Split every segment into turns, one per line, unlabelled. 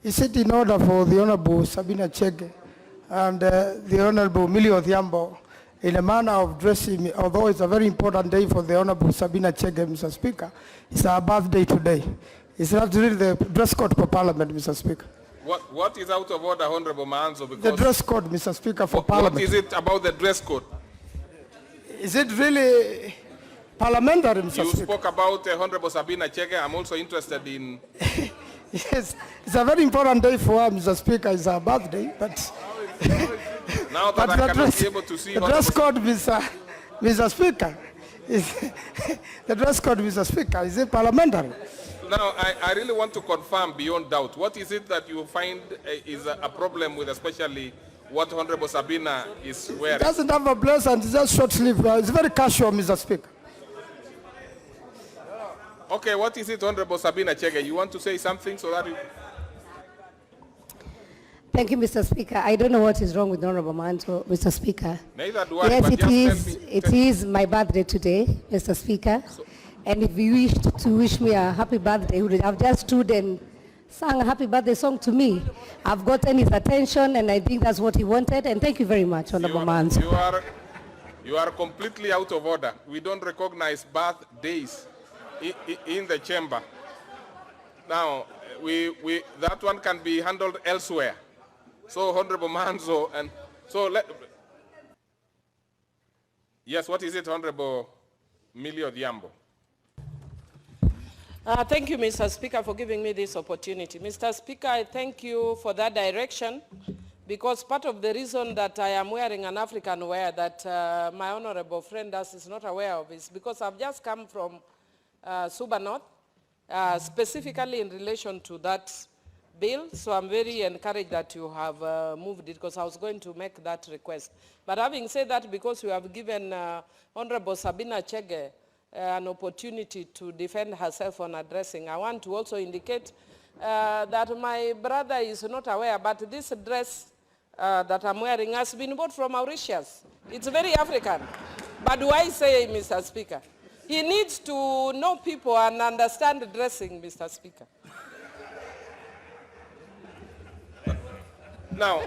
Is it in order for the Honorable Sabina Chege and the Honorable Millie Odhiambo in a manner of dressing, although it's a very important day for the Honorable Sabina Chege, Mr. Speaker, it's our birthday today. It's not really the dress code for Parliament, Mr. Speaker.
What is out of order, Honorable Manzo? Because
the dress code, Mr. Speaker, for Parliament.
What is it about the dress code?
Is it really parliamentary, Mr.
You
Speaker?
spoke about Honorable Sabina Chege. I'm also interested in...
Yes, it's a very important day for her, Mr. Speaker. It's her birthday, but...
Now that I cannot be able to see...
The dress code, Mr. Speaker, is... the dress code, Mr. Speaker, is it parliamentary?
Now, I really want to confirm beyond doubt. What is it that you find is a problem with, especially what Honorable Sabina is wearing?
It doesn't have a blazer and it's just short sleeve. It's very casual, Mr. Speaker.
Okay, what is it, Honorable Sabina Chege? You want to say something so that you...
Thank you, Mr. Speaker. I don't know what is wrong with Honorable Manzo, Mr. Speaker.
Neither do I,
yes,
but
it is my birthday today, Mr. Speaker. And if you wish to wish me a happy birthday, I've just stood and sang a happy birthday song to me. I've gotten his attention, and I think that's what he wanted. And thank you very much, Honorable Manzo.
You are completely out of order. We don't recognize birthdays in the chamber. Now, that one can be handled elsewhere. So, Honorable Manzo, and so yes, what is it, Honorable Millie Odhiambo?
Thank you, Mr. Speaker, for giving me this opportunity. Mr. Speaker, I thank you for that direction, because part of the reason that I am wearing an African wear that my honorable friend is not aware of is because I've just come from Suba North, specifically in relation to that bill. So I'm very encouraged that you have moved it, because I was going to make that request. But having said that, because you have given Honorable Sabina Chege an opportunity to defend herself on addressing, I want to also indicate that my brother is not aware, but this dress that I'm wearing has been bought from Mauritius. It's very African. But do I say, Mr. Speaker, he needs to know people and understand dressing, Mr. Speaker.
Now,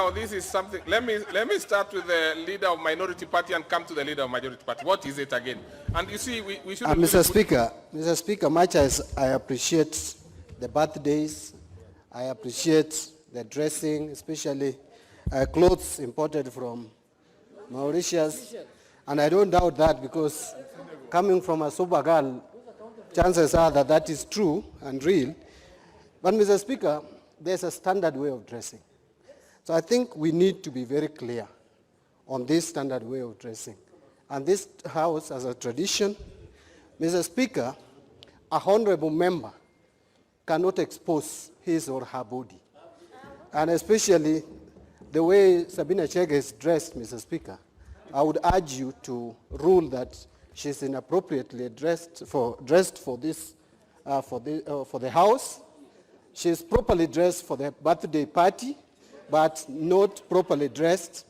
this is something. Let me start with the leader of Minority Party and come to the leader of Majority Party. What is it again? And you see, we should.
Mr. Speaker, much as I appreciate the birthdays, I appreciate the dressing, especially clothes imported from Mauritius, and I don't doubt that, because coming from a sober girl, chances are that that is true and real. But, Mr. Speaker, there's a standard way of dressing. So I think we need to be very clear on this standard way of dressing. And this House, as a tradition, Mr. Speaker, a honorable member cannot expose his or her body. And especially the way Sabina Chege is dressed, Mr. Speaker, I would urge you to rule that she's inappropriately dressed for this for the House. She's properly dressed for the birthday party, but not properly dressed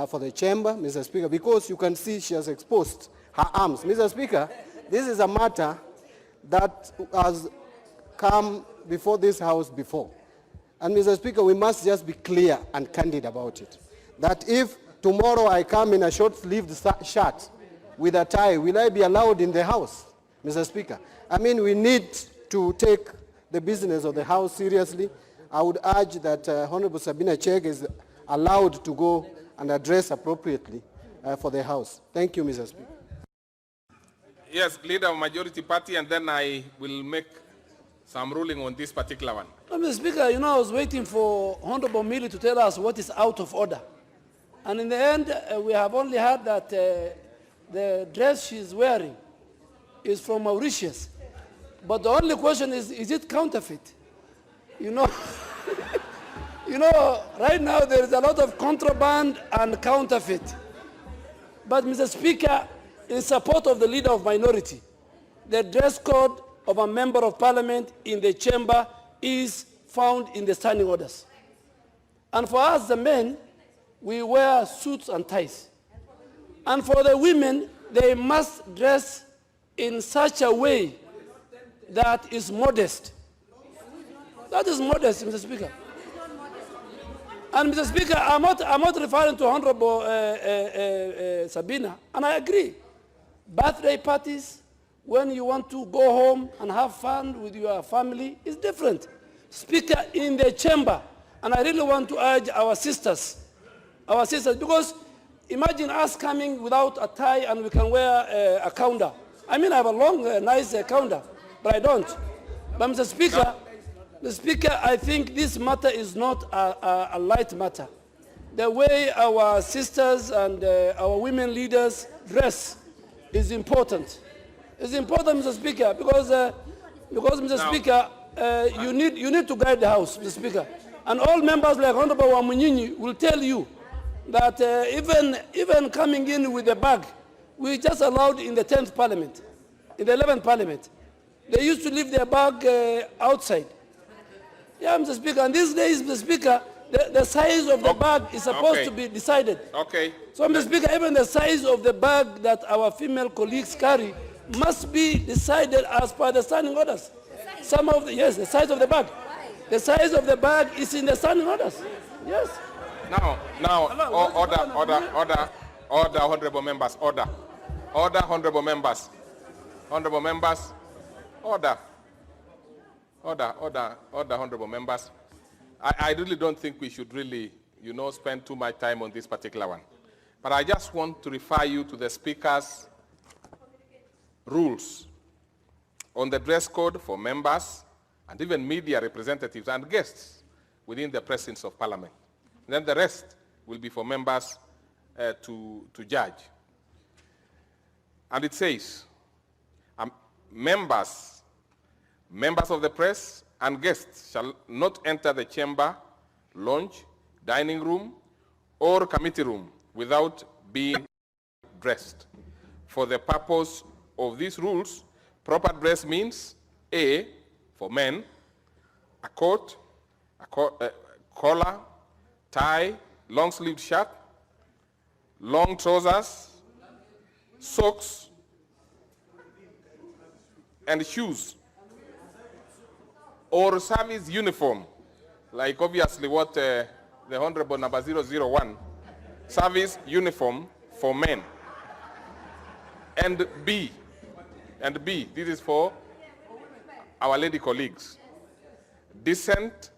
for the chamber, Mr. Speaker, because you can see she has exposed her arms. Mr. Speaker, this is a matter that has come before this House before. And, Mr. Speaker, we must just be clear and candid about it. That if tomorrow I come in a short-sleeved shirt with a tie, will I be allowed in the House, Mr. Speaker? I mean, we need to take the business of the House seriously. I would urge that Honorable Sabina Chege is allowed to go and address appropriately for the House. Thank you, Mr. Speaker.
Yes, leader of Majority Party, and then I will make some ruling on this particular one.
Mr. Speaker, you know, I was waiting for Honorable Millie to tell us what is out of order. And in the end, we have only heard that the dress she's wearing is from Mauritius. But the only question is it counterfeit? You know, right now there is a lot of contraband and counterfeit. But, Mr. Speaker, in support of the leader of minority, the dress code of a member of parliament in the chamber is found in the standing orders. And for us, the men, we wear suits and ties. And for the women, they must dress in such a way that is modest. That is modest, Mr. Speaker. And Mr. Speaker, I'm not referring to Honorable Sabina, and I agree. Birthday parties, when you want to go home and have fun with your family, is different. Speaker, in the chamber, and I really want to urge our sisters, because imagine us coming without a tie and we can wear a counter. I mean, I have a long, nice counter, but I don't. But Mr. Speaker, Mr. Speaker, I think this matter is not a light matter. The way our sisters and our women leaders dress is important. It's important, Mr. Speaker, because Mr. Speaker, you need to guide the House, Mr. Speaker. And all members like Honorable Wamunyinyi will tell you that even coming in with a bag, we just allowed in the 10th Parliament, in the 11th Parliament. They used to leave their bag outside. Yeah, Mr. Speaker, and these days, Mr. Speaker, the size of the bag is supposed to be decided.
Okay.
So, Mr. Speaker, even the size of the bag that our female colleagues carry must be decided as per the standing orders. Some of the, yes, the size of the bag. The size of the bag is in the standing orders. Yes.
Now, order, honorable members, order, honorable members, order, honorable members. I really don't think we should really, spend too much time on this particular one. But I just want to refer you to the Speaker's rules on the dress code for members and even media representatives and guests within the presence of Parliament. And then the rest will be for members to judge. And it says, members of the press and guests shall not enter the chamber, lounge, dining room, or committee room without being dressed. For the purpose of these rules, proper dress means A, for men, a coat, collar, tie, long-sleeved shirt, long trousers, socks, and shoes, or service uniform, like obviously what the Honorable number 001, service uniform for men. And B, this is for our lady colleagues, decent,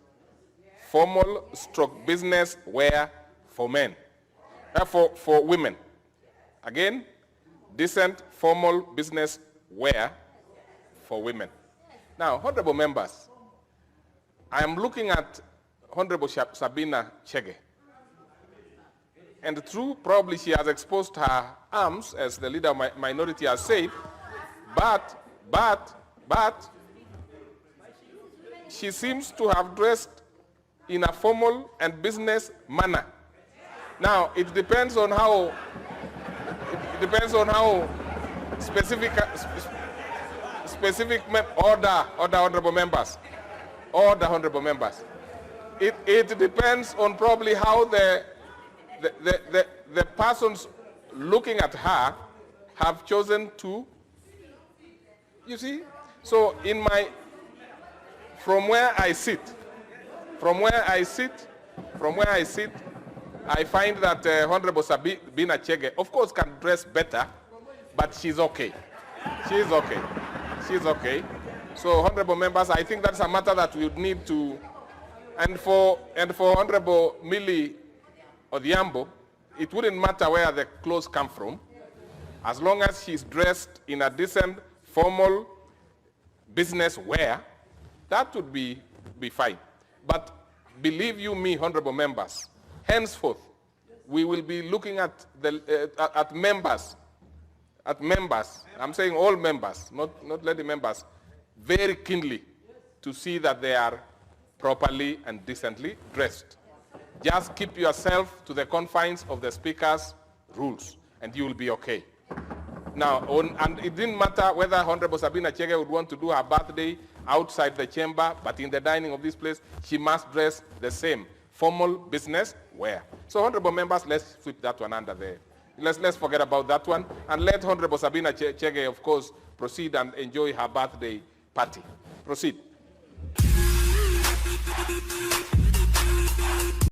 formal / business wear for men, for women. Again, decent, formal business wear for women. Now, honorable members, I am looking at Honorable Sabina Chege. And true, probably she has exposed her arms, as the leader of my minority has said, but she seems to have dressed in a formal and business manner. Now, it depends on how specific order, honorable members. It depends on probably how the persons looking at her have chosen to, you see? So from where I sit, I find that Honorable Sabina Chege, of course, can dress better, but she's okay. She's okay. So, honorable members, I think that's a matter that we would need to, and for Honorable Millie Odhiambo, it wouldn't matter where the clothes come from, as long as she's dressed in a decent, formal business wear, that would be fine. But believe you me, honorable members, henceforth, we will be looking at members, I'm saying all members, not lady members, very keenly to see that they are properly and decently dressed. Just keep yourself to the confines of the Speaker's rules, and you will be okay. Now, and it didn't matter whether Honorable Sabina Chege would want to do her birthday outside the chamber, but in the dining of this place, she must dress the same, formal business wear. So, honorable members, let's sweep that one under there. Let's forget about that one, and let Honorable Sabina Chege, of course, proceed and enjoy her birthday party. Proceed.